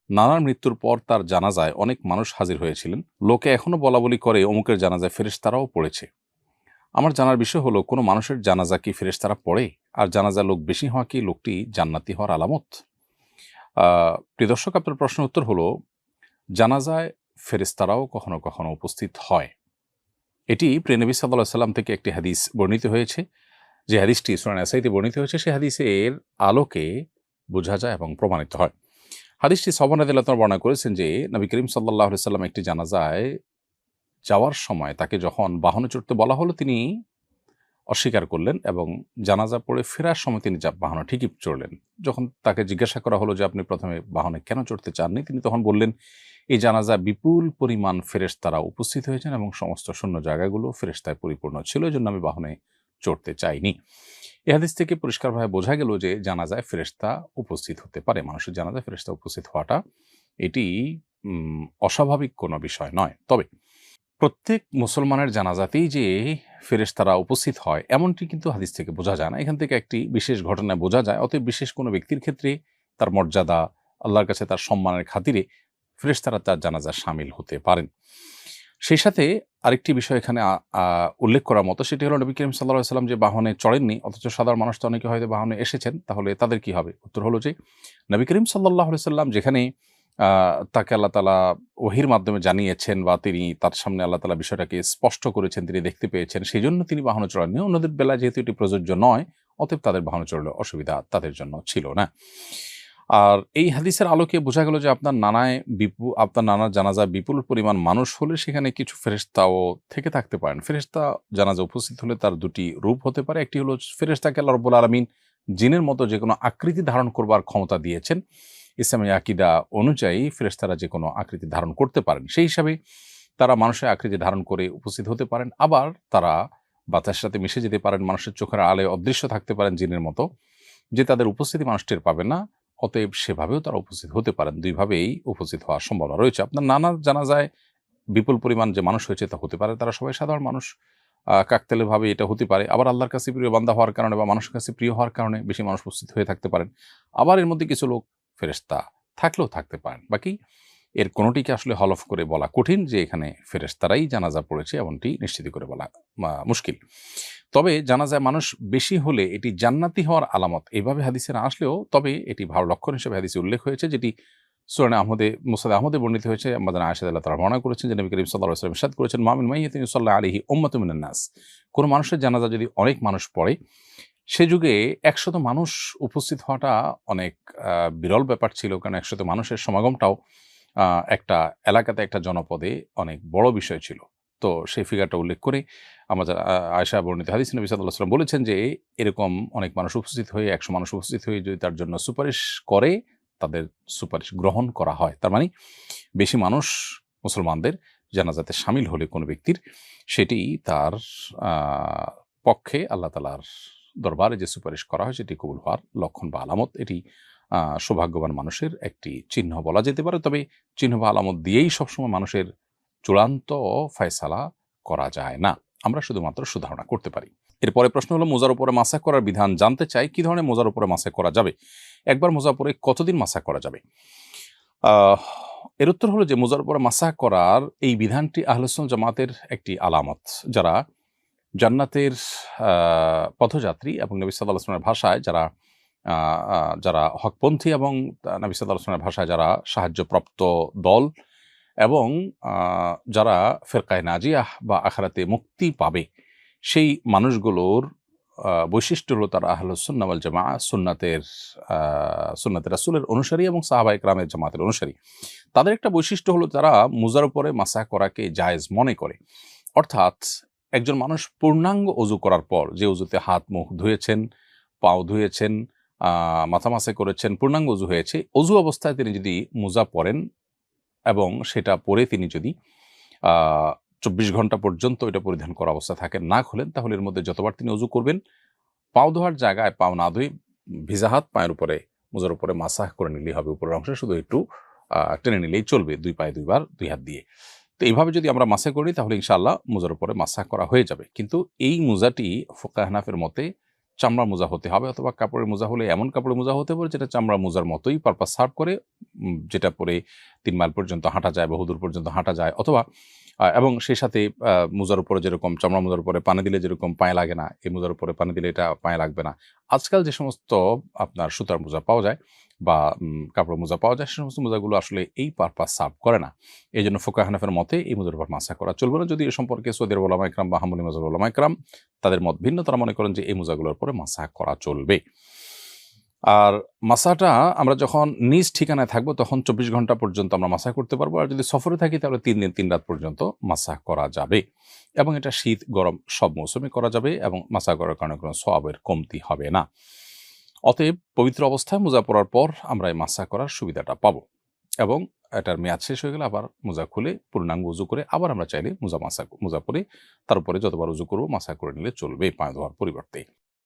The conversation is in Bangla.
নানার মৃত্যুর পর তার জানাজায় অনেক মানুষ হাজির হয়েছিলেন। লোকে এখনো বলাবলি করে অমুকের জানাজায় ফেরেশতারাও পড়েছে। আমার জানার বিষয় হলো, কোনো মানুষের জানাজা কি ফেরেশতারা পড়ে? আর জানাজা লোক বেশি হওয়া কি লোকটি জান্নাতি হওয়ার আলামত? প্রিয় দর্শক, আপনার প্রশ্নের উত্তর হলো, জানাজায় ফেরেশতারাও কখনো কখনো উপস্থিত হয়। এটি প্রিয় নবী সাল্লাল্লাহু আলাইহি ওয়াসাল্লাম থেকে একটি হাদিস বর্ণিত হয়েছে। যে হাদিসটি সূরা নাসাঈতে বর্ণিত হয়েছে, সেই হাদিসের আলোকে বোঝা যায় এবং প্রমাণিত হয়। হাদিসটি সাহাবা রাদিয়াল্লাহু তাআলা বর্ণনা করেছেন যে নবী করিম সাল্লাল্লাহু আলাইহি ওয়াসাল্লাম একটি জানাজায় যাওয়ার সময় তাকে যখন বাহনে চড়তে বলা হলো, তিনি অস্বীকার করলেন এবং জানাজা পড়ে ফেরার সময় তিনি বাহনে ঠিকই চড়লেন। যখন তাকে জিজ্ঞাসা করা হলো যে আপনি প্রথমে বাহনে কেন চড়তে চাননি, তিনি তখন বললেন, এই জানাজা বিপুল পরিমাণ ফেরেশতারা উপস্থিত হয়েছেন এবং সমস্ত শূন্য জায়গাগুলো ফেরেশতায় পরিপূর্ণ ছিল, এজন্য আমি বাহনে চড়তে চাইনি। এ হাদিস থেকে পরিষ্কারভাবে বোঝা গেল যে জানাজায় ফেরেশতা উপস্থিত হতে পারে। মানুষের জানাজায় ফেরেশতা উপস্থিত হওয়াটা এটি অস্বাভাবিক কোনো বিষয় নয়। তবে প্রত্যেক মুসলমানের জানাজাতেই যে ফেরেশতারা উপস্থিত হয় এমনটি কিন্তু হাদিস থেকে বোঝা যায় না। এখান থেকে একটি বিশেষ ঘটনায় বোঝা যায়। অতএব বিশেষ কোনো ব্যক্তির ক্ষেত্রে তার মর্যাদা, আল্লাহর কাছে তার সম্মানের খাতিরে ফেরেশতারা তার জানাজায় শামিল হতে পারেন। সেই সাথে আরেকটি বিষয় এখানে উল্লেখ করার মতো, সেটি হলো নবী করিম সাল্লাল্লাহু আলাইহি ওয়াসাল্লাম যে বাহনে চড়েননি, অথচ সাধারণ মানুষ তো অনেকে হয়তো বাহনে এসেছেন, তাহলে তাদের কি হবে? উত্তর হলো যে নবী করিম সাল্লাল্লাহু আলাইহি ওয়াসাল্লাম যেখানে তাকে আল্লাহ তাআলা ওহীর মাধ্যমে জানিয়েছেন বা তিনি তার সামনে আল্লাহ তাআলা বিষয়টাকে স্পষ্ট করেছেন, তিনি দেখতে পেয়েছেন, সেজন্য তিনি বাহনে চড়েননি। অন্যদের বেলায় যেহেতু এটি প্রযোজ্য নয়, অতএব তাদের বাহনে চড়লে অসুবিধা তাদের জন্য ছিল না। আর এই হাদিসের আলোকে বোঝা গেল যে আপনার নানার জানাজায় বিপুল পরিমাণ মানুষ হলে সেখানে কিছু ফেরেশতাও থেকে থাকতে পারেন। ফেরেশতা জানাজা উপস্থিত হলে তার দুটি রূপ হতে পারে। একটি হলো ফেরেশতাকে আল্লাহ রাব্বুল আলামিন জিনের মতো যেকোনো আকৃতি ধারণ করবার ক্ষমতা দিয়েছেন। ইসলামী আকীদা অনুযায়ী ফেরেশতারা যেকোনো আকৃতি ধারণ করতে পারেন। সেই হিসাবে তারা মানুষের আকৃতি ধারণ করে উপস্থিত হতে পারেন। আবার তারা বাতাসের সাথে মিশে যেতে পারেন, মানুষের চোখের আলোয় অদৃশ্য থাকতে পারেন জিনের মতো, যে তাদের উপস্থিতি মানুষ টের পাবে না। অতএব সেভাবেও তারা উপস্থিত হতে পারেন। ২ ভাবেই উপস্থিত হওয়ার সম্ভাবনা রয়েছে। আপনার নানার জানাজায় বিপুল পরিমাণ যে মানুষ হয়েছে তা হতে পারে। তারা সবাই সাধারণ মানুষ। কাকতালীয়ভাবে এটা হতে পারে। আবার আল্লাহর কাছে প্রিয় বান্দা হওয়ার কারণে বা মানুষের কাছে প্রিয় হওয়ার কারণে বেশি মানুষ উপস্থিত হয়ে থাকতে পারেন। আবার এর মধ্যে কিছু লোক ফেরেশতা থাকলেও থাকতে পারেন। বাকি এর কোনটিকে আসলে হলফ করে বলা কঠিন যে এখানে ফেরেশতারাই জানাজা পড়েছে, এমনটি নিশ্চিত করে বলা মুশকিল। তবে জানাজায় মানুষ বেশি হলে এটি জান্নাতি হওয়ার আলামত, এভাবে হাদিসে না আসলেও তবে এটি ভালো লক্ষণ হিসেবে হাদিসে উল্লেখ হয়েছে, যেটি মুসনাদে আহমদে বর্ণিত হয়েছে। আম্মা আয়েশা রাদিয়াল্লাহু তাআলা বর্ণনা করেছেন যে নবী করিম সাল্লাল্লাহু আলাইহি ওয়াসাল্লাম ইরশাদ করেছেন, মা মিন মাইয়িতিন ইউসাল্লা আলাইহি উম্মাতুম মিনান নাস। কোন মানুষের জানাজা যদি অনেক মানুষ পড়ে, সে যুগে ১০০ মানুষ উপস্থিত হওয়াটা অনেক বিরল ব্যাপার ছিল। কারণ ১০০ মানুষের সমাগমটাও একটা এলাকাতে, একটা জনপদে অনেক বড় বিষয় ছিল। তো সেই ফিগারটা উল্লেখ করে আমাদের আয়েশা বর্ণিত হাদিসে নবী সাল্লাল্লাহু আলাইহি ওয়াসাল্লাম বলেছেন যে এরকম অনেক মানুষ উপস্থিত হয়ে, ১০০ মানুষ উপস্থিত হয়ে যদি তার জন্য সুপারিশ করে, তাদের সুপারিশ গ্রহণ করা হয়। তার মানে বেশি মানুষ মুসলমানদের জানাজাতে শামিল হলে কোনো ব্যক্তির, সেটি তার আ পক্ষে আল্লাহ তাআলার দরবারে যে সুপারিশ করা হয় সেটি কবুল হওয়ার লক্ষণ বা আলামত। এটি সৌভাগ্যবান মানুষের একটি চিহ্ন বলা যেতে পারে। তবে চিহ্ন বা আলামত দিয়েই সবসময় মানুষের চূড়ান্ত ফয়সালা করা যায় না। আমরা শুধুমাত্র সুধারণা করতে পারি। এরপরে প্রশ্ন হলো, মোজার উপরে মাসা করার বিধান জানতে চাই। কি ধরনের মোজার উপরে মাসা করা যাবে? একবার মোজা পরে কতদিন মাসা করা যাবে? এর উত্তর হলো যে মোজার উপরে মাসা করার এই বিধানটি আহলুস সুন্নাহ জামাতের একটি আলামত। যারা জান্নাতের পথযাত্রী এবং নবী সাল্লাল্লাহু আলাইহি ওয়াসাল্লামের ভাষায় যারা হকপন্থী এবং নবী সাল্লাল্লাহু আলাইহি ওয়াসাল্লামের ভাষায় যারা সাহায্যপ্রাপ্ত দল এবং যারা ফিরকায়ে নাজিয়াহ বা আখিরাতে মুক্তি পাবে, সেই মানুষগুলোর বৈশিষ্ট্য হলো তারা আহলুস সুন্নাহ ওয়াল জামাআহ, সুন্নাতে রাসূলের অনুসারী এবং সাহাবায়ে কেরামের জামাতের অনুসারী। তাদের একটা বৈশিষ্ট্য হলো তারা মুজার উপরে মাসা করাকে জায়েজ মনে করে। অর্থাৎ একজন মানুষ পূর্ণাঙ্গ ওযু করার পর, যে ওযুতে হাত মুখ ধুয়েছেন, পাও ধুয়েছেন, মাথা মাসা করেছেন, পূর্ণাঙ্গ ওযু হয়েছে, ওযু অবস্থায় তিনি যদি মুজা পরেন এবং সেটা পরে তিনি যদি ২৪ ঘন্টা পর্যন্ত এটা পরিধান করা অবস্থায় থাকেন, না খোলেন, তাহলে এর মধ্যে যতবার তিনি ওযু করবেন, পাও ধোয়ার জায়গায় পাও না ধুয়ে ভিজা হাত পায়ের উপরে, মুজার উপরে মাসাহ করে নিলেই হবে। উপরের অংশে শুধু একটু টেনে নিলেই চলবে, ২ পায়ে ২ বার ২ হাত দিয়ে। তো এইভাবে যদি আমরা মাসা করি তাহলে ইনশাআল্লাহ মুজার উপরে মাসাহ করা হয়ে যাবে। কিন্তু এই মুজাটি ফুকাহে হানাফির মতে চামড়া মোজা হতে হবে, অথবা কাপড়ের মোজা হলে এমন কাপড়ের মোজা হতে পারে যেটা চামড়া মোজার মতোই পারপাস সার্ভ করে, যেটা পরে 3 মাইল পর্যন্ত হাঁটা যায়, বহুদূর পর্যন্ত হাঁটা যায়। অথবা এবং সেই সাথে মোজার উপরে যেরকম চামড়া মোজার উপরে পানি দিলে যেরকম পায়ে লাগে না, এই মোজার উপরে পানি দিলে এটা পায়ে লাগবে না। আজকাল যে সমস্ত আপনার সুতার মোজা পাওয়া যায় বা কাপড়ের মোজা পাওয়া যায়, সে সমস্ত মোজাগুলো আসলে এই পারপাস সার্ভ করে না। এই জন্য ফুকাহা হানাফির মতে এই মোজার উপর মাসা করা চলবে না। যদি এ সম্পর্কে সৌদি আরব উলামা ইকরাম বা হাম্বলী মাযহাবের উলামা ইকরাম তাদের মত ভিন্ন, তারা মনে করেন যে এই মোজাগুলোর উপরে মাসা করা চলবে। আর মাসাটা আমরা যখন নিজ ঠিকানায় থাকবো তখন 24 ঘন্টা পর্যন্ত আমরা মাসা করতে পারবো, আর যদি সফরে থাকি তাহলে 3 দিন 3 রাত পর্যন্ত মাসা করা যাবে, এবং এটা শীত গরম সব মৌসুমে করা যাবে, এবং মাসা করার কারণে কোনো সওয়াবের কমতি হবে না। অতএব পবিত্র অবস্থায় মোজা পরার পর আমরা এই মাসা করার সুবিধাটা পাবো, এবং এটার মেয়াদ শেষ হয়ে গেলে আবার মোজা খুলে পূর্ণাঙ্গ উজু করে আবার আমরা চাইলে মোজা পরে তার উপরে যতবার উজু করবো মাসা করে নিলে চলবে পায়ে ধোয়ার পরিবর্তে।